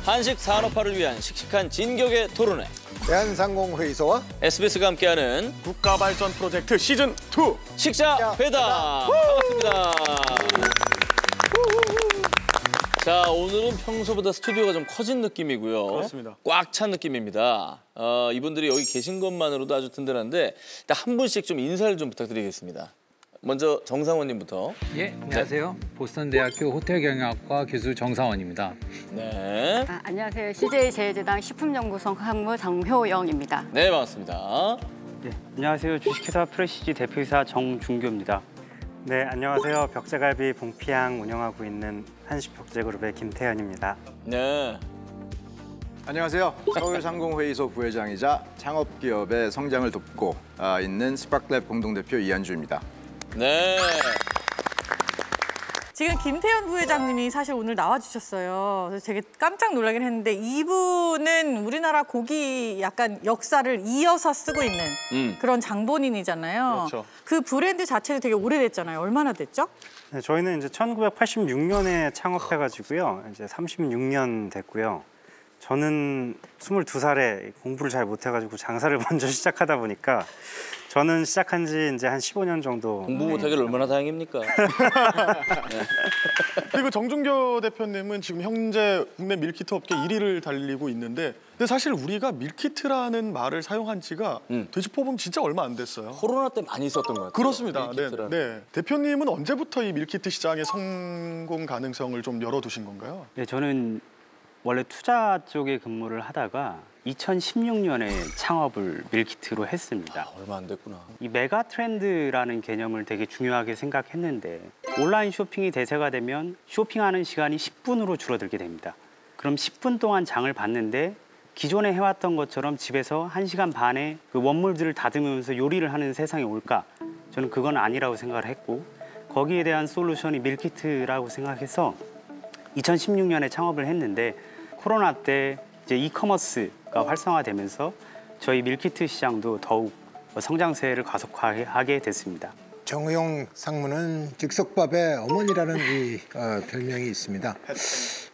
한식 산업화를 위한 씩씩한 진격의 토론회. 대한상공회의소와 SBS가 함께하는 국가발전 프로젝트 시즌2 식자 회담. 반갑습니다. 자, 오늘은 평소보다 스튜디오가 좀 커진 느낌이고요. 그렇습니다. 꽉 찬 느낌입니다. 이분들이 여기 계신 것만으로도 아주 든든한데 일단 한 분씩 좀 인사를 좀 부탁드리겠습니다. 먼저 정상원님부터. 예, 안녕하세요. 보스턴대학교 호텔경영학과 교수 정상원입니다. 네. 안녕하세요. CJ제일제당 식품연구소 학무 정효영입니다. 네, 반갑습니다. 네, 안녕하세요. 주식회사 프레시지 대표이사 정준교입니다. 네, 안녕하세요. 벽제갈비 봉피향 운영하고 있는 한식벽제그룹의 김태현입니다. 네. 안녕하세요. 서울상공회의소 부회장이자 창업기업의 성장을 돕고 있는 스파클랩 공동대표 이한주입니다. 네. 지금 김태현 부회장님이 사실 오늘 나와주셨어요. 그래서 되게 깜짝 놀라긴 했는데 이분은 우리나라 고기 약간 역사를 이어서 쓰고 있는 그런 장본인이잖아요. 그렇죠. 그 브랜드 자체도 되게 오래됐잖아요. 얼마나 됐죠? 네, 저희는 이제 1986년에 창업해가지고요. 이제 36년 됐고요. 저는 22살에 공부를 잘 못해가지고 장사를 먼저 시작하다 보니까 저는 시작한 지 이제 한 15년 정도. 공부 못하기를 얼마나 다행입니까? 네. 그리고 정준교 대표님은 지금 현재 국내 밀키트 업계 1위를 달리고 있는데 근데 사실 우리가 밀키트라는 말을 사용한 지가 되짚어보면 진짜 얼마 안 됐어요. 코로나 때 많이 썼던 것 같아요. 그렇습니다. 네, 밀키트라는. 네. 대표님은 언제부터 이 밀키트 시장의 성공 가능성을 좀 열어두신 건가요? 네, 저는 원래 투자 쪽에 근무를 하다가 2016년에 창업을 밀키트로 했습니다. 얼마 안 됐구나. 이 메가 트렌드라는 개념을 되게 중요하게 생각했는데 온라인 쇼핑이 대세가 되면 쇼핑하는 시간이 10분으로 줄어들게 됩니다. 그럼 10분 동안 장을 봤는데 기존에 해왔던 것처럼 집에서 1시간 반에 그 원물들을 다듬으면서 요리를 하는 세상이 올까? 저는 그건 아니라고 생각을 했고 거기에 대한 솔루션이 밀키트라고 생각해서 2016년에 창업을 했는데 코로나 때 이제 이커머스가 활성화되면서 저희 밀키트 시장도 더욱 성장세를 가속화하게 됐습니다. 정우영 상무는 즉석밥의 어머니라는 이 별명이 있습니다.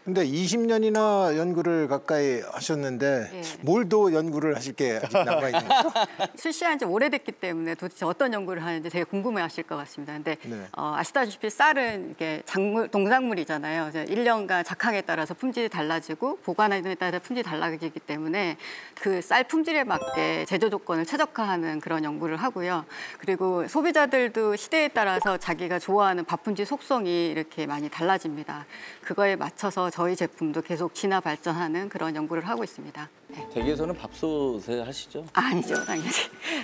근데 20년이나 연구를 가까이 하셨는데 예. 뭘 더 연구를 하실 게 아직 남아있는 거죠? 출시한 지 오래됐기 때문에 도대체 어떤 연구를 하는지 되게 궁금해하실 것 같습니다. 근데 네. 아시다시피 쌀은 이게 동작물이잖아요. 그래서 1년간 작황에 따라서 품질이 달라지고 보관하는 따라 품질이 달라지기 때문에 그 쌀 품질에 맞게 제조 조건을 최적화하는 그런 연구를 하고요. 그리고 소비자들도 시대에 따라서 자기가 좋아하는 밥 품질 속성이 이렇게 많이 달라집니다. 그거에 맞춰서 저희 제품도 계속 진화 발전하는 그런 연구를 하고 있습니다. 네. 댁에서는 밥솥에 하시죠? 아니죠, 당연히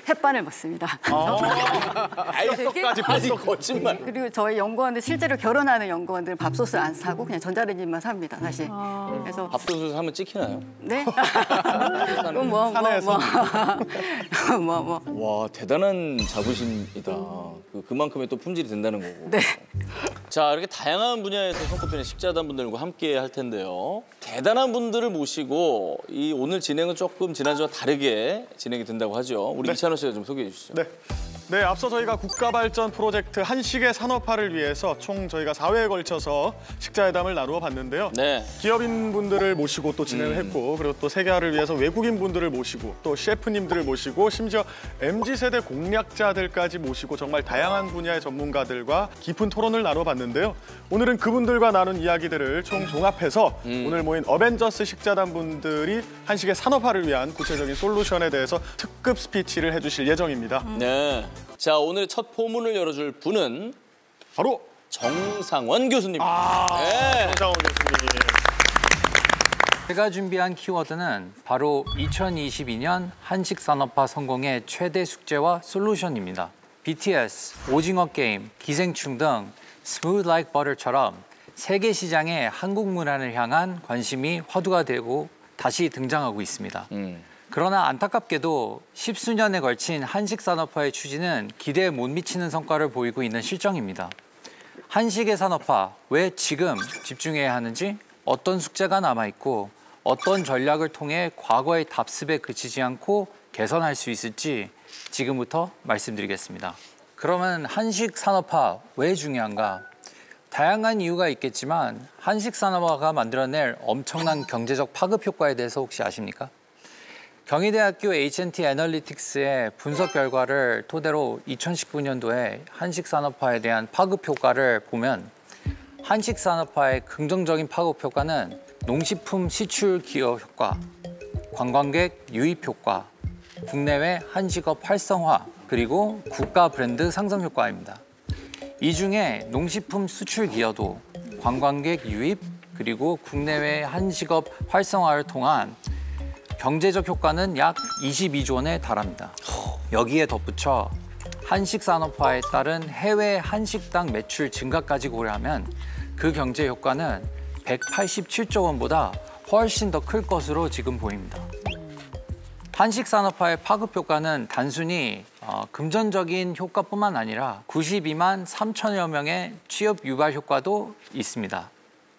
햇반을 먹습니다. 알속까지 아니 거짓말. 그리고 저희 연구원들 실제로 결혼하는 연구원들 밥솥을 안 사고 그냥 전자레인지만 삽니다, 사실. 그래서 밥솥을 사면 찍히나요? 네. 와, 대단한 자부심이다. 그만큼의 또 품질이 된다는 거고. 네. 자, 이렇게 다양한 분야에서 손꼽히는 식자단 분들과 함께 할 텐데요. 대단한 분들을 모시고 이 오늘 진행은 조금 지난주와 다르게 진행이 된다고 하죠. 우리 이찬호 씨가 좀 소개해 주시죠. 네. 네, 앞서 저희가 국가발전 프로젝트 한식의 산업화를 위해서 총 저희가 4회에 걸쳐서 식자회담을 나누어 봤는데요. 네. 기업인분들을 모시고 또 진행을 했고 그리고 또 세계화를 위해서 외국인분들을 모시고 또 셰프님들을 모시고 심지어 MZ세대 공략자들까지 모시고 정말 다양한 분야의 전문가들과 깊은 토론을 나눠 봤는데요. 오늘은 그분들과 나눈 이야기들을 총 종합해서 오늘 모인 어벤져스 식자단 분들이 한식의 산업화를 위한 구체적인 솔루션에 대해서 특급 스피치를 해주실 예정입니다. 네. 자, 오늘의 첫 포문을 열어줄 분은 바로 정상원 교수님. 네. 정상원 교수님. 제가 준비한 키워드는 바로 2022년 한식 산업화 성공의 최대 숙제와 솔루션입니다. BTS, 오징어 게임, 기생충 등 Smooth Like Butter처럼 세계 시장에 한국 문화를 향한 관심이 화두가 되고 다시 등장하고 있습니다. 그러나 안타깝게도 십수년에 걸친 한식 산업화의 추진은 기대에 못 미치는 성과를 보이고 있는 실정입니다. 한식의 산업화, 왜 지금 집중해야 하는지, 어떤 숙제가 남아있고 어떤 전략을 통해 과거의 답습에 그치지 않고 개선할 수 있을지 지금부터 말씀드리겠습니다. 그러면 한식 산업화 왜 중요한가? 다양한 이유가 있겠지만 한식 산업화가 만들어낼 엄청난 경제적 파급 효과에 대해서 혹시 아십니까? 경희대학교 H&T 애널리틱스의 분석 결과를 토대로 2019년도에 한식 산업화에 대한 파급 효과를 보면 한식 산업화의 긍정적인 파급 효과는 농식품 시출 기여 효과, 관광객 유입 효과, 국내외 한식업 활성화, 그리고 국가 브랜드 상승 효과입니다. 이 중에 농식품 수출 기여도, 관광객 유입, 그리고 국내외 한식업 활성화를 통한 경제적 효과는 약 22조 원에 달합니다. 여기에 덧붙여 한식 산업화에 따른 해외 한식당 매출 증가까지 고려하면 그 경제 효과는 187조 원보다 훨씬 더 클 것으로 지금 보입니다. 한식 산업화의 파급 효과는 단순히 금전적인 효과뿐만 아니라 92만 3천여 명의 취업 유발 효과도 있습니다.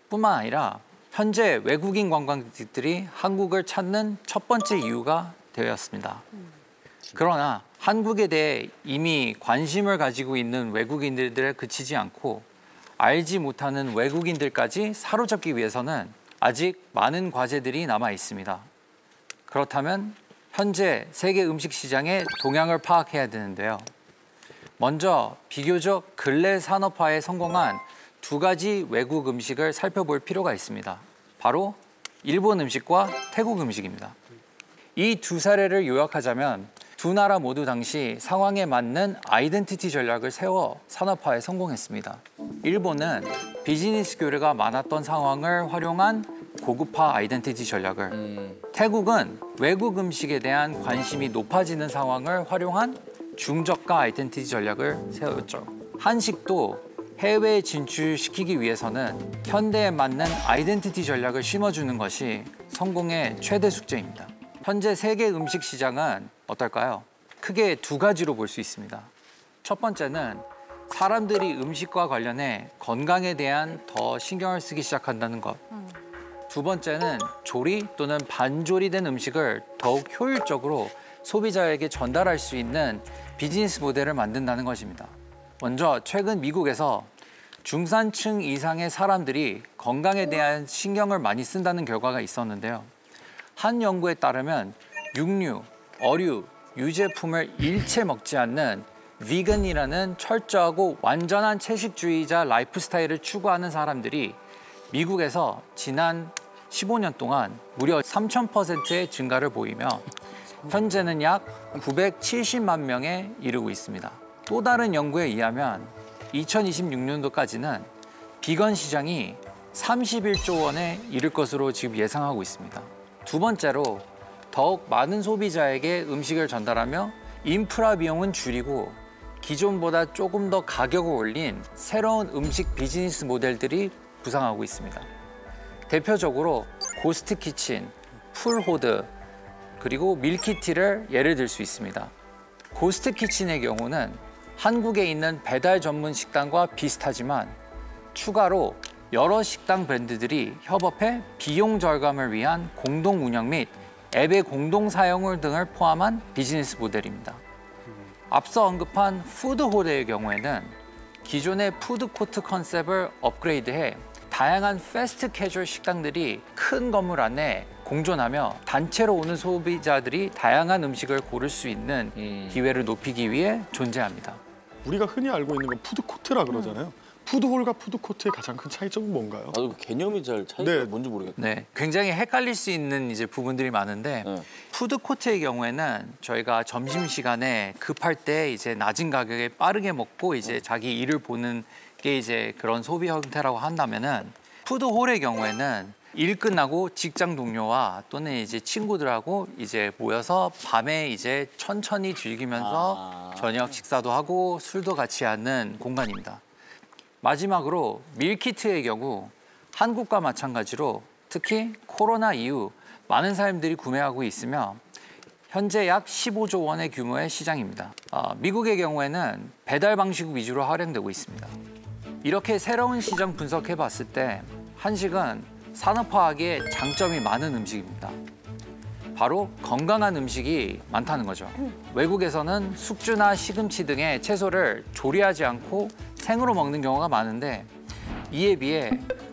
뿐만 아니라 현재 외국인 관광객들이 한국을 찾는 첫 번째 이유가 되었습니다. 그러나 한국에 대해 이미 관심을 가지고 있는 외국인들에 그치지 않고 알지 못하는 외국인들까지 사로잡기 위해서는 아직 많은 과제들이 남아 있습니다. 그렇다면 현재 세계 음식 시장의 동향을 파악해야 되는데요. 먼저 비교적 근래 산업화에 성공한 두 가지 외국 음식을 살펴볼 필요가 있습니다. 바로 일본 음식과 태국 음식입니다. 이 두 사례를 요약하자면 두 나라 모두 당시 상황에 맞는 아이덴티티 전략을 세워 산업화에 성공했습니다. 일본은 비즈니스 교류가 많았던 상황을 활용한 고급화 아이덴티티 전략을, 태국은 외국 음식에 대한 관심이 높아지는 상황을 활용한 중저가 아이덴티티 전략을 세웠죠. 한식도 해외에 진출시키기 위해서는 현대에 맞는 아이덴티티 전략을 심어주는 것이 성공의 최대 숙제입니다. 현재 세계 음식 시장은 어떨까요? 크게 두 가지로 볼 수 있습니다. 첫 번째는 사람들이 음식과 관련해 건강에 대한 더 신경을 쓰기 시작한다는 것. 두 번째는 조리 또는 반조리된 음식을 더욱 효율적으로 소비자에게 전달할 수 있는 비즈니스 모델을 만든다는 것입니다. 먼저 최근 미국에서 중산층 이상의 사람들이 건강에 대한 신경을 많이 쓴다는 결과가 있었는데요. 한 연구에 따르면 육류, 어류, 유제품을 일체 먹지 않는 비건이라는 철저하고 완전한 채식주의자 라이프 스타일을 추구하는 사람들이 미국에서 지난 15년 동안 무려 3000%의 증가를 보이며 현재는 약 970만 명에 이르고 있습니다. 또 다른 연구에 의하면 2026년도까지는 비건 시장이 31조 원에 이를 것으로 지금 예상하고 있습니다. 두 번째로 더욱 많은 소비자에게 음식을 전달하며 인프라 비용은 줄이고 기존보다 조금 더 가격을 올린 새로운 음식 비즈니스 모델들이 부상하고 있습니다. 대표적으로 고스트 키친, 풀호드, 그리고 밀키티를 예를 들 수 있습니다. 고스트 키친의 경우는 한국에 있는 배달 전문 식당과 비슷하지만 추가로 여러 식당 브랜드들이 협업해 비용 절감을 위한 공동 운영 및 앱의 공동 사용 등을 포함한 비즈니스 모델입니다. 앞서 언급한 푸드홀의 경우에는 기존의 푸드코트 컨셉을 업그레이드해 다양한 패스트 캐주얼 식당들이 큰 건물 안에 공존하며 단체로 오는 소비자들이 다양한 음식을 고를 수 있는 기회를 높이기 위해 존재합니다. 우리가 흔히 알고 있는 건 푸드코트라 그러잖아요. 푸드홀과 푸드코트의 가장 큰 차이점은 뭔가요? 나도 개념이 잘 차이가 네. 뭔지 모르겠다. 네, 굉장히 헷갈릴 수 있는 이제 부분들이 많은데 푸드코트의 경우에는 저희가 점심 시간에 급할 때 이제 낮은 가격에 빠르게 먹고 이제 자기 일을 보는 게 이제 그런 소비 형태라고 한다면은 푸드홀의 경우에는 일 끝나고 직장 동료와 또는 이제 친구들하고 이제 모여서 밤에 이제 천천히 즐기면서 저녁 식사도 하고 술도 같이 하는 공간입니다. 마지막으로 밀키트의 경우 한국과 마찬가지로 특히 코로나 이후 많은 사람들이 구매하고 있으며 현재 약 15조 원의 규모의 시장입니다. 미국의 경우에는 배달 방식 위주로 활용되고 있습니다. 이렇게 새로운 시장 분석해 봤을 때 한식은 산업화하기에 장점이 많은 음식입니다. 바로 건강한 음식이 많다는 거죠. 외국에서는 숙주나 시금치 등의 채소를 조리하지 않고 생으로 먹는 경우가 많은데 이에 비해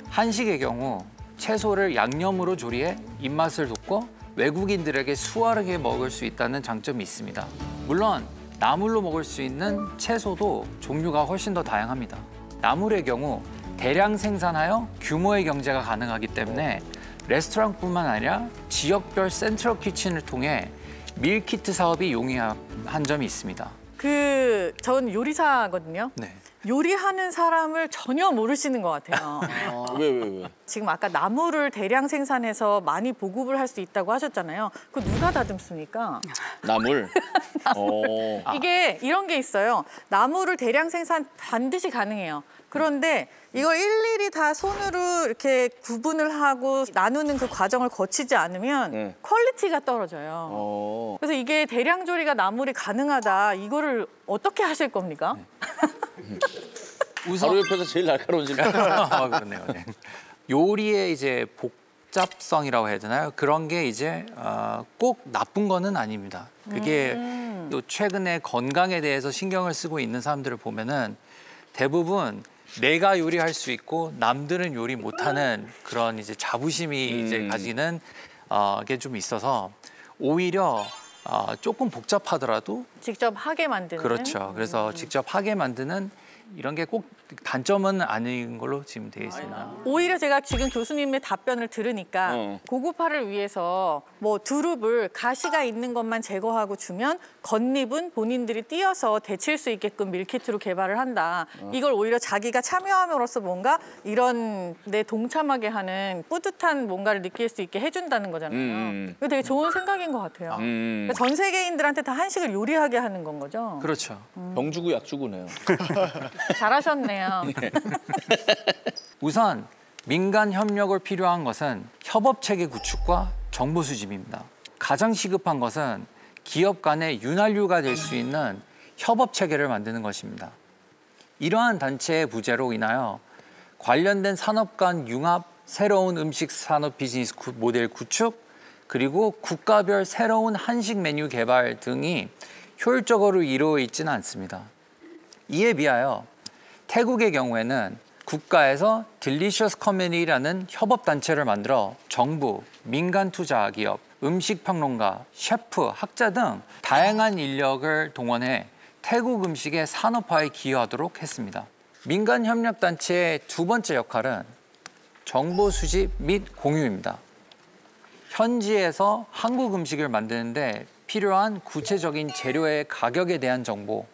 한식의 경우 채소를 양념으로 조리해 입맛을 돋고 외국인들에게 수월하게 먹을 수 있다는 장점이 있습니다. 물론 나물로 먹을 수 있는 채소도 종류가 훨씬 더 다양합니다. 나물의 경우 대량 생산하여 규모의 경제가 가능하기 때문에 레스토랑뿐만 아니라 지역별 센트럴 키친을 통해 밀키트 사업이 용이한 점이 있습니다. 전 요리사거든요. 네. 요리하는 사람을 전혀 모르시는 것 같아요. 왜? 지금 아까 나물을 대량 생산해서 많이 보급을 할 수 있다고 하셨잖아요. 그거 누가 다듬습니까? 나물? 이게 이런 게 있어요. 나물을 대량 생산 반드시 가능해요. 그런데 이걸 일일이 다 손으로 이렇게 구분을 하고 나누는 그 과정을 거치지 않으면 퀄리티가 떨어져요. 그래서 이게 대량 조리가 나물이 가능하다. 이거를 어떻게 하실 겁니까? 바로 옆에서 제일 날카로운 질문. 그렇네요. 네. 요리의 이제 복잡성이라고 해야 되나요? 그런 게 이제 꼭 나쁜 거는 아닙니다. 그게 또 최근에 건강에 대해서 신경을 쓰고 있는 사람들을 보면은 대부분 내가 요리할 수 있고 남들은 요리 못하는 그런 이제 자부심이 이제 가지는 게 좀 있어서 오히려 조금 복잡하더라도 직접 하게 만드는. 그렇죠. 그래서 직접 하게 만드는 이런 게 꼭 단점은 아닌 걸로 지금 되어 있습니다. 오히려 제가 지금 교수님의 답변을 들으니까 고급화를 위해서 뭐 두릅을 가시가 있는 것만 제거하고 주면 겉잎은 본인들이 띄어서 데칠 수 있게끔 밀키트로 개발을 한다. 이걸 오히려 자기가 참여함으로써 뭔가 이런 내 동참하게 하는 뿌듯한 뭔가를 느낄 수 있게 해준다는 거잖아요. 이거 되게 좋은 생각인 것 같아요. 그러니까 전 세계인들한테 다 한식을 요리하게 하는 건 거죠. 그렇죠. 병 주고 약 주고네요. 잘하셨네요. 우선 민간 협력을 필요한 것은 협업 체계 구축과 정보 수집입니다. 가장 시급한 것은 기업 간의 윤활유가 될 수 있는 협업 체계를 만드는 것입니다. 이러한 단체의 부재로 인하여 관련된 산업 간 융합, 새로운 음식 산업 비즈니스 모델 구축, 그리고 국가별 새로운 한식 메뉴 개발 등이 효율적으로 이루어 있지는 않습니다. 이에 비하여 태국의 경우에는 국가에서 딜리셔스 커뮤니티라는 협업단체를 만들어 정부, 민간 투자 기업, 음식평론가, 셰프, 학자 등 다양한 인력을 동원해 태국 음식의 산업화에 기여하도록 했습니다. 민간협력단체의 두 번째 역할은 정보 수집 및 공유입니다. 현지에서 한국 음식을 만드는데 필요한 구체적인 재료의 가격에 대한 정보,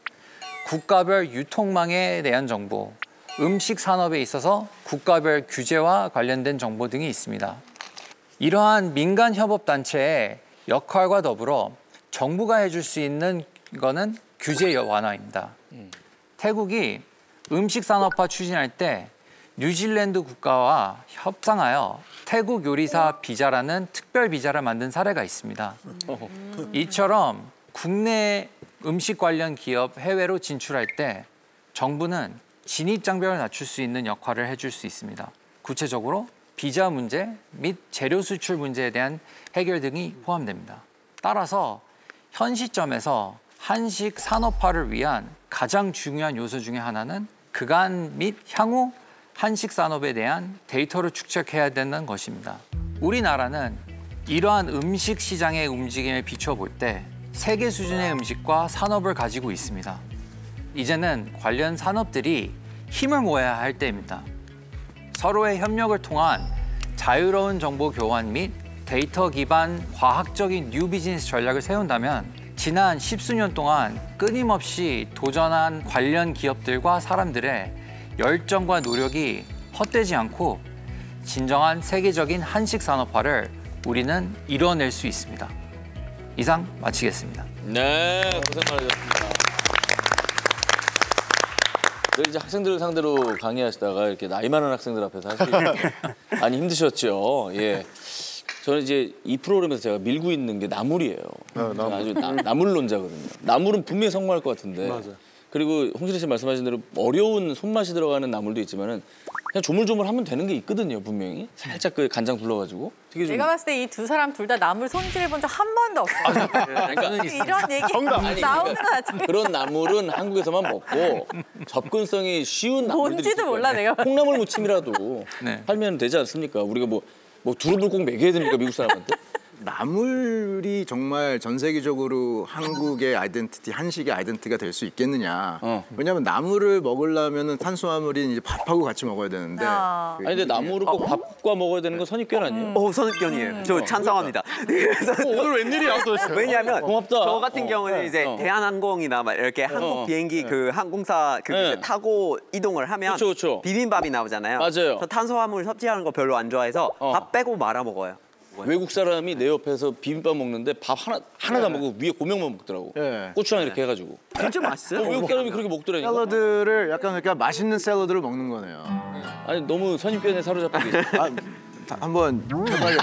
국가별 유통망에 대한 정보, 음식 산업에 있어서 국가별 규제와 관련된 정보 등이 있습니다. 이러한 민간 협업 단체의 역할과 더불어 정부가 해줄 수 있는 거는 규제 완화입니다. 태국이 음식 산업화 추진할 때 뉴질랜드 국가와 협상하여 태국 요리사 비자라는 특별 비자를 만든 사례가 있습니다. 이처럼 국내 음식 관련 기업 해외로 진출할 때 정부는 진입 장벽을 낮출 수 있는 역할을 해줄 수 있습니다. 구체적으로 비자 문제 및 재료 수출 문제에 대한 해결 등이 포함됩니다. 따라서 현 시점에서 한식 산업화를 위한 가장 중요한 요소 중에 하나는 그간 및 향후 한식 산업에 대한 데이터를 축적해야 되는 것입니다. 우리나라는 이러한 음식 시장의 움직임에 비춰볼 때 세계 수준의 음식과 산업을 가지고 있습니다. 이제는 관련 산업들이 힘을 모아야 할 때입니다. 서로의 협력을 통한 자유로운 정보 교환 및 데이터 기반 과학적인 뉴 비즈니스 전략을 세운다면 지난 10수년 동안 끊임없이 도전한 관련 기업들과 사람들의 열정과 노력이 헛되지 않고 진정한 세계적인 한식 산업화를 우리는 이뤄낼 수 있습니다. 이상 마치겠습니다. 네, 고생 많으셨습니다. 늘 이제 학생들을 상대로 강의하시다가 이렇게 나이 많은 학생들 앞에서 하시니까 많이 힘드셨죠. 예. 저는 이제 이 프로그램에서 제가 밀고 있는 게 나물이에요. 저는 아주 나물론자거든요. 나물은 분명히 성공할 것 같은데 그리고 홍실혜 씨 말씀하신 대로 어려운 손맛이 들어가는 나물도 있지만은 그냥 조물조물하면 되는 게 있거든요, 분명히. 살짝 그 간장 둘러가지고. 되게 좀. 내가 봤을 때 이 두 사람 둘 다 나물 손질해본 적 한 번도 없어요. 그러니까 이런 얘기 정답. 나오는 거 같은데. 그런 나물은 한국에서만 먹고 접근성이 쉬운 나물들이 뭔지도 있을 몰라, 거예요. 내가. 콩나물 무침이라도 네. 팔면 되지 않습니까? 우리가 뭐 두릅을 꼭 먹여야 됩니까, 미국 사람한테? 나물이 정말 전 세계적으로 한국의 아이덴티티, 한식의 아이덴티티가 될 수 있겠느냐. 왜냐하면 나물을 먹으려면 탄수화물이 이제 밥하고 같이 먹어야 되는데. 아. 아니 근데 나물을 꼭 밥과 먹어야 되는 건 선입견 아니에요? 선입견이에요. 저 찬성합니다. 그래서 오늘 웬일이야 도대체. 왜냐하면 고맙다. 저 같은 경우는 이제 대한항공이나 막 이렇게 한국 비행기 그 항공사 그 네. 타고 이동을 하면 그쵸. 비빔밥이 나오잖아요. 맞아요. 저 탄수화물 섭취하는 거 별로 안 좋아해서 밥 빼고 말아 먹어요. 외국 사람이 내 옆에서 비빔밥 먹는데 밥 하나 다 먹고 위에 고명만 먹더라고. 네. 고추장 이렇게 해가지고. 진짜 맛있어요. 외국 사람이 그렇게 먹더라니까. 샐러드를 약간 그러니까 맛있는 샐러드를 먹는 거네요. 아니 너무 선입견에 사로잡혀 계셔. 한번 해봐야겠네요.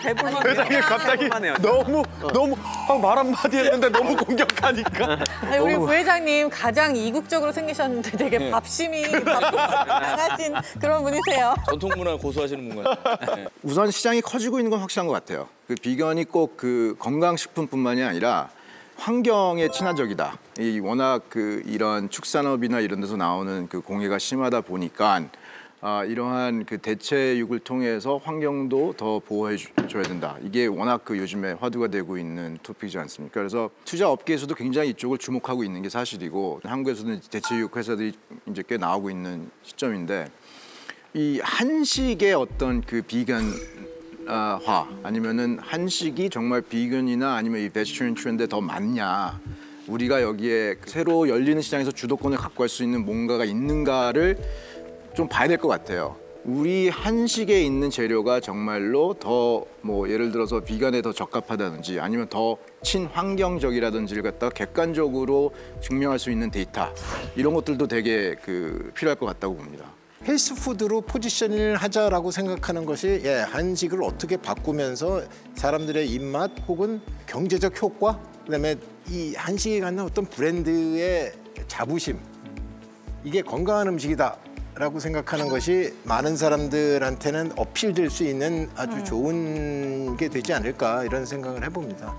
해볼만 세상에 갑자기 너무 말 한마디 했는데 너무 공격하니까. 아니, 우리 부회장님 가장 이국적으로 생기셨는데 되게 밥심이 강하신 그런 분이세요. 전통 문화 고수하시는 분 같아요. 네. 우선 시장이 커지고 있는 건 확실한 것 같아요. 그 비건이 꼭 그 건강식품뿐만이 아니라 환경에 친화적이다. 이 워낙 그 이런 축산업이나 이런 데서 나오는 그 공해가 심하다 보니까 이러한 그 대체육을 통해서 환경도 더 보호해 줘야 된다. 이게 워낙 그 요즘에 화두가 되고 있는 토픽이지 않습니까? 그래서 투자 업계에서도 굉장히 이쪽을 주목하고 있는 게 사실이고 한국에서는 대체육 회사들이 이제 꽤 나오고 있는 시점인데 이 한식의 어떤 그 비건화 아니면은 한식이 정말 비건이나 아니면 이 베지테리언 트렌드에 더 맞냐? 우리가 여기에 새로 열리는 시장에서 주도권을 갖고 갈 수 있는 뭔가가 있는가를 좀 봐야 될 것 같아요. 우리 한식에 있는 재료가 정말로 더 뭐 예를 들어서 비건에 더 적합하다든지 아니면 더 친환경적이라든지를 갖다가 객관적으로 증명할 수 있는 데이터 이런 것들도 되게 그 필요할 것 같다고 봅니다. 헬스푸드로 포지셔닝을 하자라고 생각하는 것이 한식을 어떻게 바꾸면서 사람들의 입맛 혹은 경제적 효과 그다음에 이 한식이 갖는 어떤 브랜드의 자부심 이게 건강한 음식이다. 라고 생각하는 것이 많은 사람들한테는 어필될 수 있는 아주 좋은 게 되지 않을까 이런 생각을 해봅니다.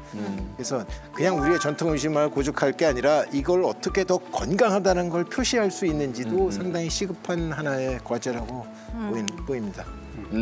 그래서 그냥 우리의 전통 음식만 고집할 게 아니라 이걸 어떻게 더 건강하다는 걸 표시할 수 있는지도 상당히 시급한 하나의 과제라고 보입니다.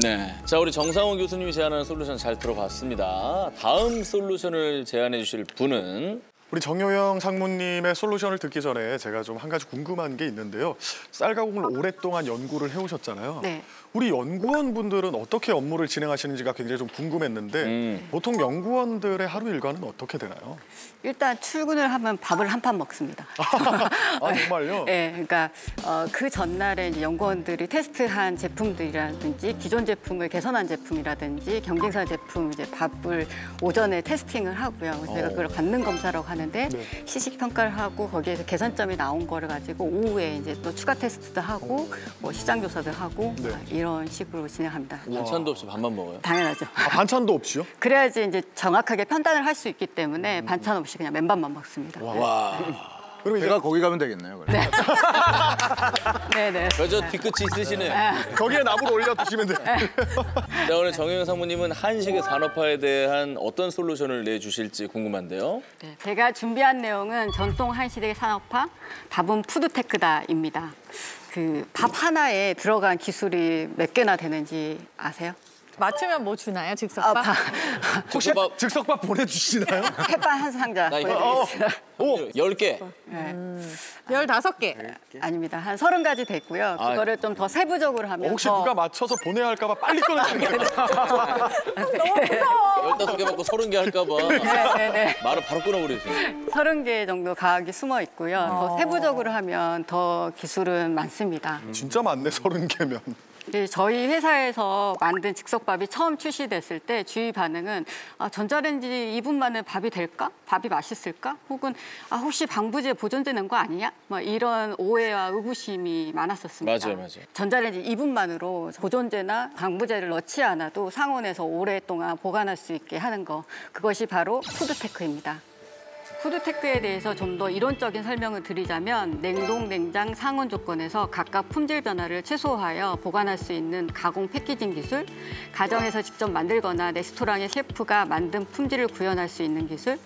네. 자, 우리 정상훈 교수님이 제안하는 솔루션 잘 들어봤습니다. 다음 솔루션을 제안해 주실 분은 우리 정효영 상무님의 솔루션을 듣기 전에 제가 좀 한 가지 궁금한 게 있는데요. 쌀가공을 오랫동안 연구를 해오셨잖아요. 네. 우리 연구원분들은 어떻게 업무를 진행하시는지가 굉장히 좀 궁금했는데 보통 연구원들의 하루 일과는 어떻게 되나요? 일단 출근을 하면 밥을 한 판 먹습니다. 아, 정말요? 네, 그러니까 그 전날에 이제 연구원들이 테스트한 제품들이라든지 기존 제품을 개선한 제품이라든지 경쟁사 제품 이제 밥을 오전에 테스팅을 하고요. 그래서 제가 그걸 관능 검사라고 하는데 시식 평가를 하고 거기에서 개선점이 나온 거를 가지고 오후에 이제 또 추가 테스트도 하고 뭐 시장 조사도 하고 이런 식으로 진행합니다. 반찬도 없이 밥만 먹어요? 당연하죠. 아, 반찬도 없이요? 그래야지 이제 정확하게 판단을 할 수 있기 때문에 반찬 없이 그냥 맨밥만 먹습니다. 와. 그럼 제가 거기 가면 되겠네요. 그래. 네네. 저 뒤끝이 있으시네. 거기에 나물 올려 드시면 돼요. 자, 오늘 정효영 상무님은 한식의 산업화에 대한 어떤 솔루션을 내주실지 궁금한데요. 네, 제가 준비한 내용은 전통 한식의 산업화, 밥은 푸드테크다입니다. 그 밥 하나에 들어간 기술이 몇 개나 되는지 아세요? 맞추면 뭐 주나요? 즉석밥? 혹시 즉석밥 보내주시나요? 햇반 한 상자 나 보내드리겠습니다. 10개. 네. 15개. 아닙니다. 한 30가지 됐고요. 그거를 좀 더 세부적으로 하면 혹시 누가 맞춰서 보내야 할까 봐 빨리 꺼내주는 거예요. 너무 무서워. 15개 받고 30개 할까 봐. 네네네. 말을 바로 끊어버리세요. 30개 정도 과학이 숨어 있고요. 더 세부적으로 하면 더 기술은 많습니다. 진짜 많네, 30개면. 저희 회사에서 만든 즉석밥이 처음 출시됐을 때 주위 반응은 전자레인지 2분 만에 밥이 될까? 밥이 맛있을까? 혹은 혹시 방부제 보존되는 거 아니냐? 뭐 이런 오해와 의구심이 많았었습니다. 맞아요. 전자레인지 2분만으로 보존제나 방부제를 넣지 않아도 상온에서 오랫동안 보관할 수 있게 하는 거 그것이 바로 푸드테크입니다. 푸드테크에 대해서 좀 더 이론적인 설명을 드리자면 냉동, 냉장, 상온 조건에서 각각 품질 변화를 최소화하여 보관할 수 있는 가공 패키징 기술, 가정에서 직접 만들거나 레스토랑의 셰프가 만든 품질을 구현할 수 있는 기술,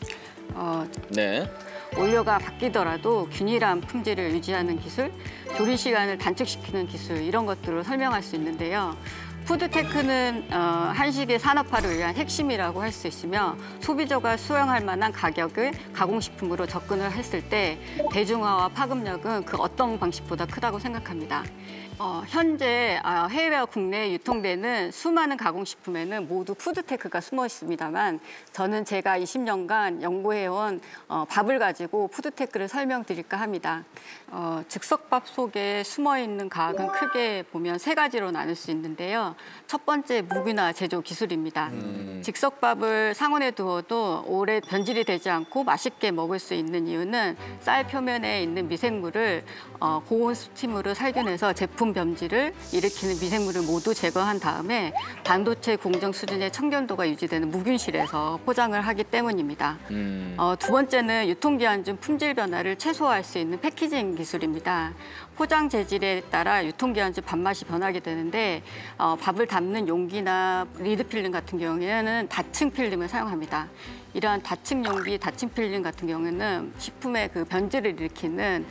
네. 원료가 바뀌더라도 균일한 품질을 유지하는 기술, 조리 시간을 단축시키는 기술 이런 것들을 설명할 수 있는데요. 푸드테크는 한식의 산업화를 위한 핵심이라고 할 수 있으며 소비자가 수용할 만한 가격을 가공식품으로 접근을 했을 때 대중화와 파급력은 그 어떤 방식보다 크다고 생각합니다. 현재 해외와 국내에 유통되는 수많은 가공식품에는 모두 푸드테크가 숨어 있습니다만 저는 제가 20년간 연구해온 밥을 가지고 푸드테크를 설명드릴까 합니다. 즉석밥 속에 숨어있는 과학은 크게 보면 세 가지로 나눌 수 있는데요. 첫 번째, 무균화 제조 기술입니다. 즉석밥을 상온에 두어도 오래 변질이 되지 않고 맛있게 먹을 수 있는 이유는 쌀 표면에 있는 미생물을 고온 스팀으로 살균해서 제품 변질을 일으키는 미생물을 모두 제거한 다음에 반도체 공정 수준의 청결도가 유지되는 무균실에서 포장을 하기 때문입니다. 두 번째는 유통기한 중 품질 변화를 최소화할 수 있는 패키징 기술입니다. 포장 재질에 따라 유통기한 중 밥맛이 변하게 되는데 밥을 담는 용기나 리드 필름 같은 경우에는 다층 필름을 사용합니다. 이러한 다층 용기, 다층 필름 같은 경우에는 식품의 그 변질을 일으키는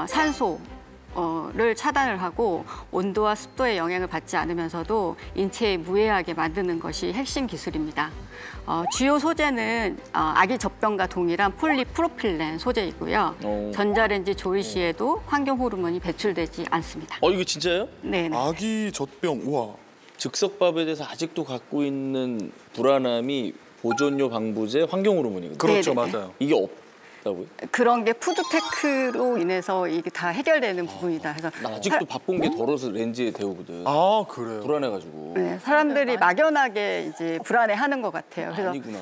산소를 차단을 하고 온도와 습도에 영향을 받지 않으면서도 인체에 무해하게 만드는 것이 핵심 기술입니다. 주요 소재는 아기 젖병과 동일한 폴리프로필렌 소재이고요. 전자레인지 조리 시에도 환경 호르몬이 배출되지 않습니다. 이거 진짜예요? 네. 아기 젖병, 우와. 즉석밥에 대해서 아직도 갖고 있는 불안함이 보존료 방부제 환경 호르몬이거든요. 그렇죠, 네네. 맞아요. 이게 없다고요? 그런 게 푸드테크로 인해서 이게 다 해결되는 부분이다. 그래서 나 아직도 바쁜 게 덜어서 렌즈에 데우거든. 아, 그래요? 불안해가지고. 네, 사람들이 막연하게 이제 불안해하는 것 같아요. 그래서 아니구나.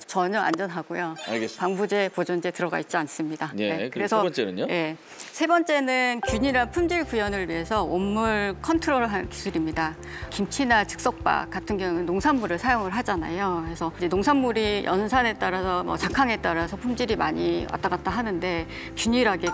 전혀 안전하고요. 알겠습니다. 방부제, 보존제 들어가 있지 않습니다. 예, 그리고 세 번째는요? 세 번째는 균일한 품질 구현을 위해서 온물 컨트롤하는 기술입니다. 김치나 즉석밥 같은 경우는 농산물을 사용을 하잖아요. 그래서 이제 농산물이 연산에 따라서 작황에 따라서 품질이 많이 왔다 갔다 하는데 균일하게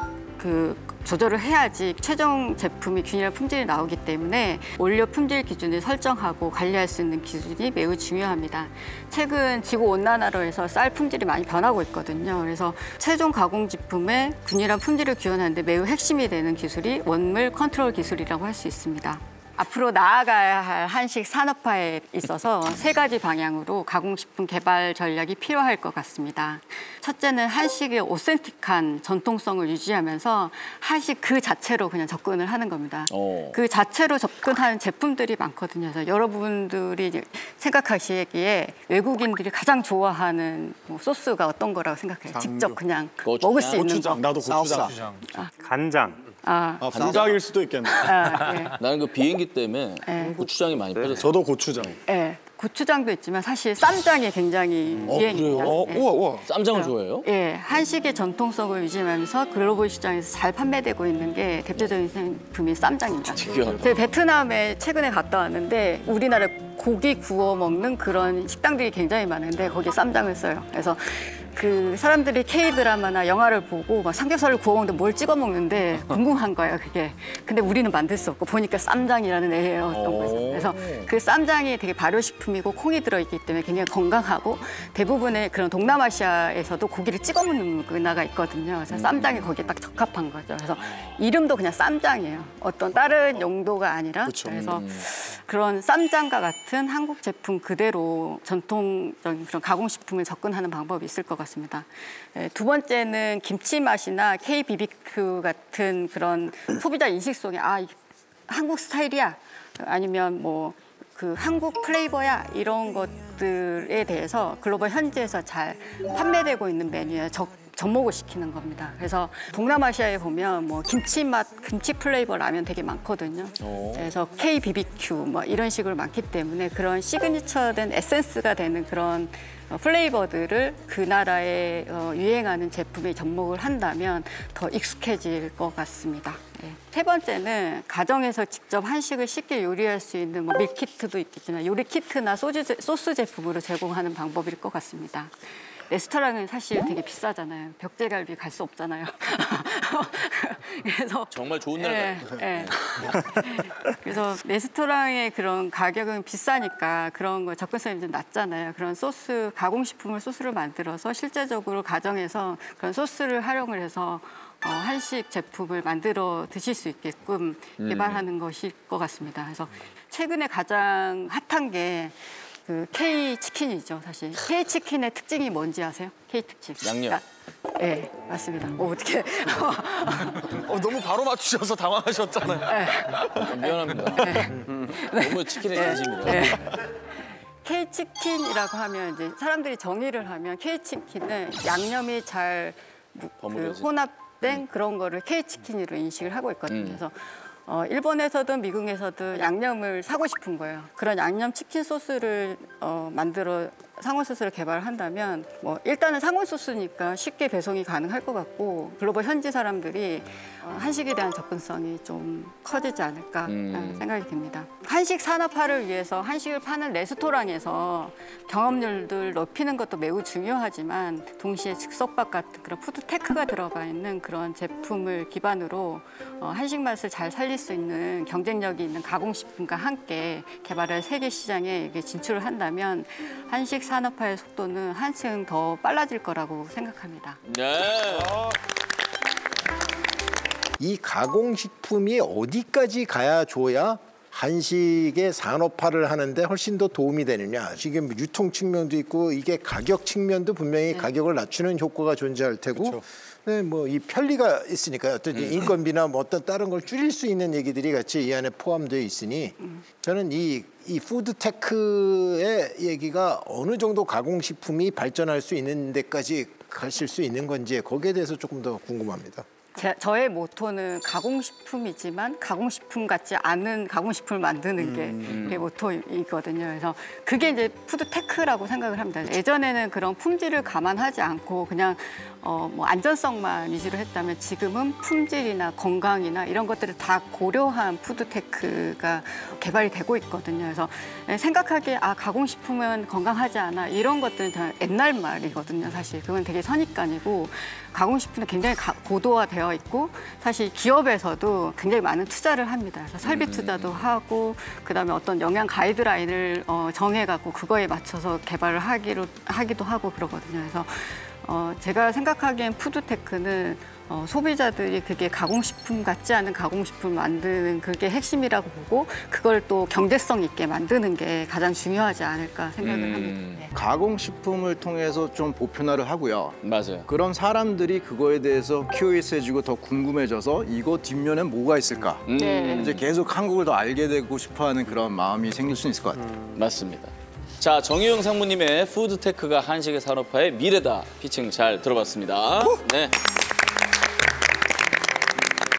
조절을 해야지 최종 제품이 균일한 품질이 나오기 때문에 원료 품질 기준을 설정하고 관리할 수 있는 기준이 매우 중요합니다. 최근 지구온난화로 해서 쌀 품질이 많이 변하고 있거든요. 그래서 최종 가공 제품의 균일한 품질을 구현하는 데 매우 핵심이 되는 기술이 원물 컨트롤 기술이라고 할 수 있습니다. 앞으로 나아가야 할 한식 산업화에 있어서 세 가지 방향으로 가공식품 개발 전략이 필요할 것 같습니다. 첫째는 한식의 오센틱한 전통성을 유지하면서 한식 그 자체로 그냥 접근을 하는 겁니다. 그 자체로 접근하는 제품들이 많거든요. 그래서 여러분들이 생각하시기에 외국인들이 가장 좋아하는 소스가 어떤 거라고 생각해요? 직접 그냥 먹을 수 있는 거. 나도 고추장. 간장. 불닭일 수도 있겠네. 네. 나는 그 비행기 때문에 고추장이 많이 빠졌어요. 저도 고추장. 네. 고추장도 있지만 사실 쌈장이 굉장히 유행입니다. 그래요? 네. 우와. 쌈장을 좋아해요? 예, 한식의 전통성을 유지하면서 글로벌 시장에서 잘 판매되고 있는 게 대표적인 제품이 쌈장입니다. 특이하다. 제가 베트남에 최근에 갔다 왔는데 우리나라 고기 구워 먹는 그런 식당들이 굉장히 많은데 거기에 쌈장을 써요. 그래서 그 사람들이 K-드라마나 영화를 보고 막 삼겹살을 구워 먹는데 뭘 찍어 먹는데 궁금한 거예요, 그게. 근데 우리는 만들 수 없고 보니까 쌈장이라는 애였던 거죠. 그래서 그 쌈장이 되게 발효식품이고 콩이 들어있기 때문에 굉장히 건강하고 대부분의 그런 동남아시아에서도 고기를 찍어 먹는 문화가 있거든요. 그래서 쌈장이 거기에 딱 적합한 거죠. 그래서 이름도 그냥 쌈장이에요. 어떤 다른 용도가 아니라. 그래서 그런 쌈장과 같은 한국 제품 그대로 전통적인 그런 가공식품을 접근하는 방법이 있을 것 같습니다. 두 번째는 김치 맛이나 K-BBQ 같은 그런 소비자 인식 속에 이게 한국 스타일이야 아니면 그 한국 플레이버야 이런 것들에 대해서 글로벌 현지에서 잘 판매되고 있는 메뉴에 접목을 시키는 겁니다. 그래서 동남아시아에 보면 김치 맛, 김치 플레이버 라면 되게 많거든요. 그래서 K-BBQ 이런 식으로 많기 때문에 그런 시그니처된 에센스가 되는 그런 플레이버들을 그 나라에 유행하는 제품에 접목을 한다면 더 익숙해질 것 같습니다. 세 번째는 가정에서 직접 한식을 쉽게 요리할 수 있는 밀키트도 있겠지만 요리 키트나 소스 제품으로 제공하는 방법일 것 같습니다. 레스토랑은 사실 되게 비싸잖아요. 벽제갈비 갈 수 없잖아요. 그래서 정말 좋은 날 같아요. 예. 그래서 레스토랑의 그런 가격은 비싸니까 그런 거 접근성이 좀 낮잖아요. 그런 소스, 가공식품을 소스를 만들어서 실제적으로 가정에서 그런 소스를 활용을 해서 한식 제품을 만들어 드실 수 있게끔 개발하는 것일 것 같습니다. 그래서 최근에 가장 핫한 게 그 K-치킨이죠, 사실. K-치킨의 특징이 뭔지 아세요? K-특징. 양념. 네, 맞습니다. 어떻게? 너무 바로 맞추셔서 당황하셨잖아요. 미안합니다. 너무 치킨에 진심이라. K-치킨이라고 하면 이제 사람들이 정의를 하면 K-치킨은 양념이 잘 버무려진. 혼합된 그런 거를 K-치킨으로 인식을 하고 있거든요. 그래서 일본에서든 미국에서든 양념을 사고 싶은 거예요. 그런 양념 치킨 소스를 만들어 상온 소스를 개발한다면 일단은 상온 소스니까 쉽게 배송이 가능할 것 같고 글로벌 현지 사람들이 한식에 대한 접근성이 좀 커지지 않을까라는 생각이 듭니다. 한식 산업화를 위해서 한식을 파는 레스토랑에서 경험률을 높이는 것도 매우 중요하지만 동시에 즉석밥 같은 그런 푸드테크가 들어가 있는 그런 제품을 기반으로 한식 맛을 잘 살릴 수 있는 경쟁력이 있는 가공식품과 함께 개발할 세계 시장에 진출을 한다면 한식 산업화의 속도는 한층 더 빨라질 거라고 생각합니다. 네. 이 가공식품이 어디까지 가야 줘야 한식의 산업화를 하는데 훨씬 더 도움이 되느냐. 지금 유통 측면도 있고 이게 가격 측면도 분명히 가격을 낮추는 효과가 존재할 테고 네, 이 편리가 있으니까 어떤 인건비나 어떤 다른 걸 줄일 수 있는 얘기들이 같이 이 안에 포함되어 있으니 저는 이 푸드테크의 얘기가 어느 정도 가공식품이 발전할 수 있는 데까지 가실 수 있는 건지 거기에 대해서 조금 더 궁금합니다. 저의 모토는 가공식품이지만 가공식품 같지 않은 가공식품을 만드는 게 모토이거든요. 그래서 그게 이제 푸드테크라고 생각을 합니다. 예전에는 그런 품질을 감안하지 않고 그냥 안전성만 위주로 했다면 지금은 품질이나 건강이나 이런 것들을 다 고려한 푸드테크가 개발이 되고 있거든요. 그래서 생각하기에 가공식품은 건강하지 않아 이런 것들은 다 옛날 말이거든요. 사실 그건 되게 선입관이고 가공식품은 굉장히 고도화되어 있고 사실 기업에서도 굉장히 많은 투자를 합니다. 그래서 설비 투자도 하고 그다음에 어떤 영양 가이드라인을 정해갖고 그거에 맞춰서 개발을 하기도 하고 그러거든요. 그래서 제가 생각하기엔 푸드테크는 소비자들이 그게 가공식품 같지 않은 가공식품을 만드는 그게 핵심이라고 보고 그걸 또 경제성 있게 만드는 게 가장 중요하지 않을까 생각을 합니다. 네. 가공식품을 통해서 좀 보편화를 하고요. 맞아요. 그런 사람들이 그거에 대해서 QS해지고 더 궁금해져서 이거 뒷면엔 뭐가 있을까? 네. 이제 계속 한국을 더 알게 되고 싶어하는 그런 마음이 생길 수 있을 것 같아요. 맞습니다. 자, 정유영 상무님의 푸드테크가 한식의 산업화의 미래다 피칭 잘 들어봤습니다. 네.